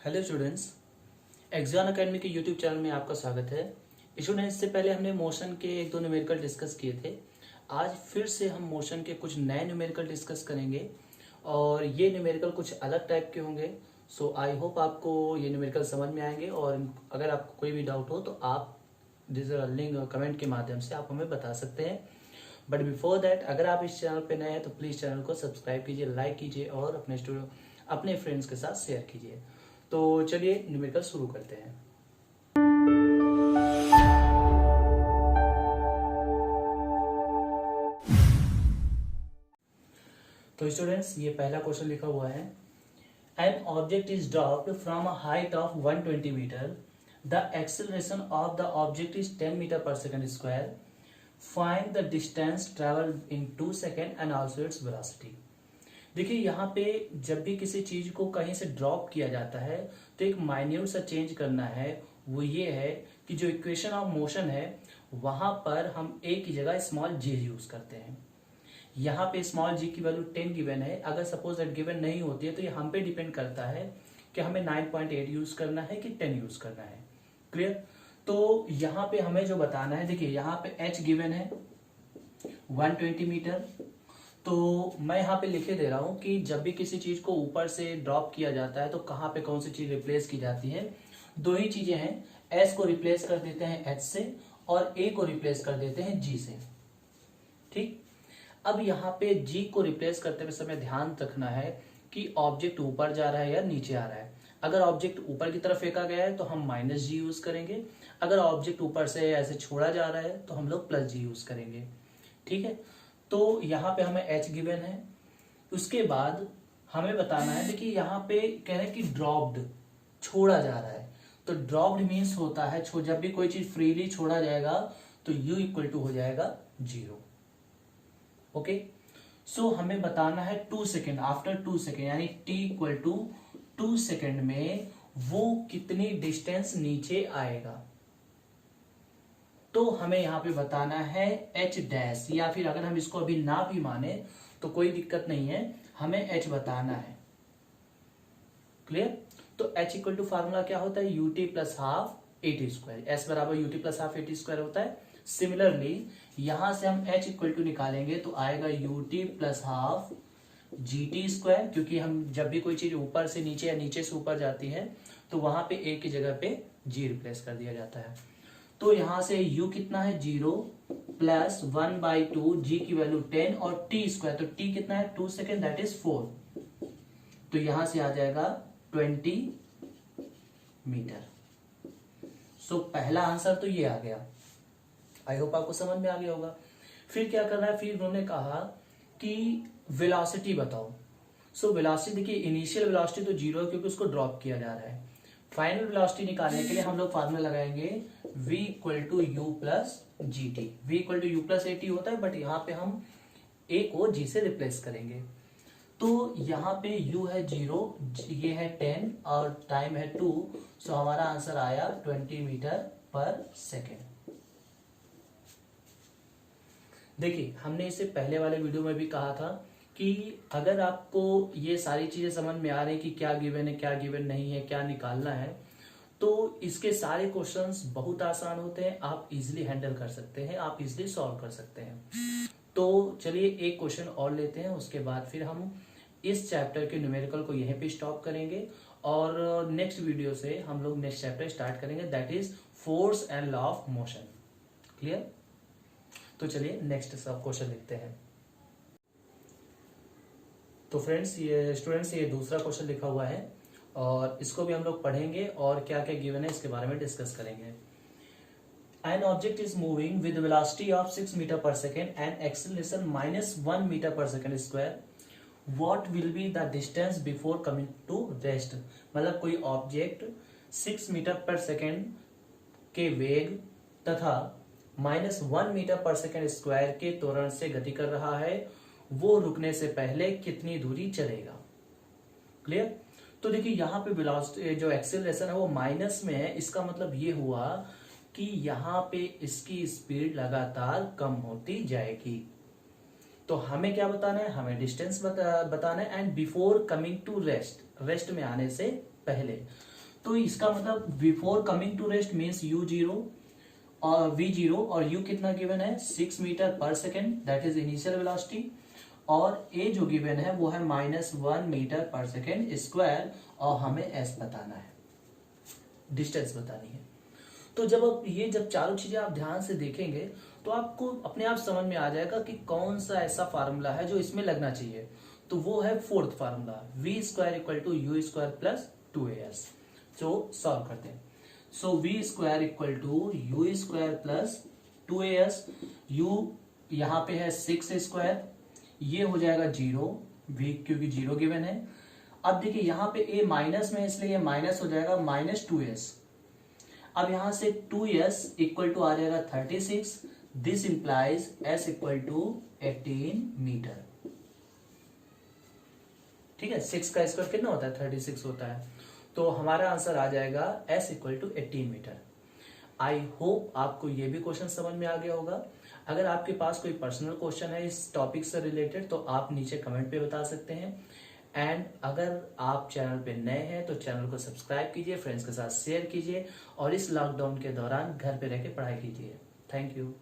Hello students, exam academy के YouTube channel में आपका स्वागत है। स्टूडेंट्स, इससे पहले हमने मोशन के एक दो न्यूमेरिकल डिस्कस किए थे। आज फिर से हम मोशन के कुछ नए न्यूमेरिकल डिस्कस करेंगे और ये न्यूमेरिकल कुछ अलग टाइप के होंगे। सो आई होप आपको ये न्यूमेरिकल समझ में आएंगे और अगर आपको कोई भी डाउट हो तो आप लिंक कमेंट के माध्यम से आप हमें बता सकते हैं। बट बिफोर दैट, अगर आप इस चैनल पे नए हैं तो प्लीज़ चैनल को सब्सक्राइब कीजिए, लाइक कीजिए और अपने फ्रेंड्स के साथ शेयर कीजिए। तो चलिए न्यूमेरिकल शुरू करते हैं। तो स्टूडेंट्स, ये पहला क्वेश्चन लिखा हुआ है, an object is dropped from a height of 120 meter, the acceleration of the object is 10 meter per second square, find the distance travel in 2 second and also its velocity. देखिए, यहाँ पे जब भी किसी चीज को कहीं से ड्रॉप किया जाता है तो एक माइन्यूट सा चेंज करना है। वो ये है कि जो इक्वेशन ऑफ मोशन है वहां पर हम ए की जगह स्मॉल जी यूज करते हैं। यहाँ पे स्मॉल जी की वैल्यू 10 गिवन है। अगर सपोज दैट गिवन नहीं होती है तो ये हम पे डिपेंड करता है कि हमें 9.8 यूज करना है कि 10 यूज करना है। क्लियर? तो यहाँ पे हमें जो बताना है, देखिए यहाँ पे एच गिवन है 120 मीटर। तो मैं यहाँ पे लिखे दे रहा हूं कि जब भी किसी चीज को ऊपर से ड्रॉप किया जाता है तो कहाँ पे कौन सी चीज रिप्लेस की जाती है। दो ही चीजें हैं, एस को रिप्लेस कर देते हैं एच से और ए को रिप्लेस कर देते हैं जी से। ठीक, अब यहाँ पे जी को रिप्लेस करते हुए समय ध्यान रखना है कि ऑब्जेक्ट ऊपर जा रहा है या नीचे आ रहा है। अगर ऑब्जेक्ट ऊपर की तरफ फेंका गया है तो हम माइनस जी यूज करेंगे। अगर ऑब्जेक्ट ऊपर से ऐसे छोड़ा जा रहा है तो हम लोग प्लस जी यूज करेंगे। ठीक है, तो यहाँ पे हमें h गिवन है। उसके बाद हमें बताना है, देखिए यहाँ पे कह रहे हैं कि ड्रॉप्ड, छोड़ा जा रहा है। तो ड्रॉप्ड मीन्स होता है जब भी कोई चीज फ्रीली छोड़ा जाएगा तो u इक्वल टू हो जाएगा 0। ओके, सो हमें बताना है 2 सेकेंड, आफ्टर 2 सेकेंड यानी t इक्वल टू 2 सेकेंड में वो कितनी डिस्टेंस नीचे आएगा। तो हमें यहाँ पे बताना है h डैश, या फिर अगर हम इसको अभी ना भी माने तो कोई दिक्कत नहीं है, हमें h बताना है। क्लियर? तो h इक्वल टू फार्मूला क्या होता है, ut plus half eighty square. S बराबर ut plus half eighty square होता है। सिमिलरली यहां से हम h इक्वल टू निकालेंगे तो आएगा ut plus half gt square, क्योंकि हम जब भी कोई चीज ऊपर से नीचे या नीचे से ऊपर जाती है तो वहां पे a की जगह पे g रिप्लेस कर दिया जाता है। तो यहां से u कितना है 0 प्लस 1/2, g की वैल्यू 10 और t स्क्वायर, तो t कितना है 2 सेकेंड, दैट इज 4। तो यहां से आ जाएगा 20 मीटर। सो पहला आंसर तो ये आ गया। आई होप आपको समझ में आ गया होगा। फिर क्या करना है, फिर उन्होंने कहा कि वेलोसिटी बताओ। सो वेलोसिटी, देखिए इनिशियल वेलोसिटी तो 0 है क्योंकि उसको ड्रॉप किया जा रहा है। फाइनल वेलोसिटी निकालने के लिए हम लोग फार्मूला लगाएंगे v equal to u plus g t. V equal to u plus a t होता है, बट यहाँ पे हम a को g से रिप्लेस करेंगे। तो यहाँ पे u है 0, ये है 10 और टाइम है 2। सो हमारा आंसर आया 20 मीटर पर सेकेंड। देखिए, हमने इसे पहले वाले वीडियो में भी कहा था कि अगर आपको ये सारी चीजें समझ में आ रही कि क्या गिवन है, क्या गिवन नहीं है, क्या निकालना है, तो इसके सारे क्वेश्चंस बहुत आसान होते हैं। आप इजीली हैंडल कर सकते हैं, आप इजीली सॉल्व कर सकते हैं। तो चलिए एक क्वेश्चन और लेते हैं, उसके बाद फिर हम इस चैप्टर के न्यूमेरिकल को यहीं पे स्टॉप करेंगे और नेक्स्ट वीडियो से हम लोग नेक्स्ट चैप्टर स्टार्ट करेंगे, that is force and law of motion. Clear? तो चलिए नेक्स्ट सब क्वेश्चन लिखते हैं। तो फ्रेंड्स, ये स्टूडेंट्स, ये दूसरा क्वेश्चन लिखा हुआ है और इसको भी हम लोग पढ़ेंगे और क्या क्या गिवन है इसके बारे में डिस्कस करेंगे। An object is moving with velocity of 6 meter per second and acceleration -1 meter per second square. What will be the distance before coming to rest? मतलब कोई ऑब्जेक्ट 6 मीटर पर सेकेंड के वेग तथा -1 मीटर पर सेकेंड स्क्वायर के त्वरण से गति कर रहा है, वो रुकने से पहले कितनी दूरी चलेगा। क्लियर? तो देखिए यहाँ पे वेलोसिटी, जो एक्सेलरेशन है वो माइनस में है। इसका मतलब ये हुआ कि यहाँ पे इसकी स्पीड लगातार कम होती जाएगी। तो हमें क्या बताना है, हमें डिस्टेंस बताना है and before coming to rest, rest में आने से पहले। तो इसका मतलब before coming to rest means u0 और v0 और u कितना गिवन है 6 मीटर पर second, that is initial velocity, और a जो गिवन है वो है -1 मीटर पर सेकेंड स्क्वायर, और हमें s बताना है, डिस्टेंस बतानी है। तो जब चारों चीजें आप ध्यान से देखेंगे तो आपको अपने आप समझ में आ जाएगा कि कौन सा ऐसा फार्मूला है जो इसमें लगना चाहिए। तो वो है fourth formula, v square equal to u square plus 2as। तो सॉल्व करते हैं। So v square equal to u square plus 2as, u यहाँ पे है 6 स्क्वायर, ये हो जाएगा 0, v क्योंकि 0 गिवन है। अब देखिए यहाँ पे a माइनस में, इसलिए ये माइनस हो जाएगा -2s। अब यहां से 2s इक्वल टू आ जाएगा 36, this implies s equal to 18 metre. ठीक है, 6 का स्क्वायर कितना होता है 36 होता है, तो हमारा आंसर आ जाएगा s equal to 18 metre. I hope आपको ये भी क्वेश्चन समझ में आ गया होगा। अगर आपके पास कोई पर्सनल क्वेश्चन है इस टॉपिक से रिलेटेड तो आप नीचे कमेंट पे बता सकते हैं। एंड अगर आप चैनल पे नए हैं तो चैनल को सब्सक्राइब कीजिए, फ्रेंड्स के साथ शेयर कीजिए, और इस लॉकडाउन के दौरान घर पे रह के पढ़ाई कीजिए। Thank you.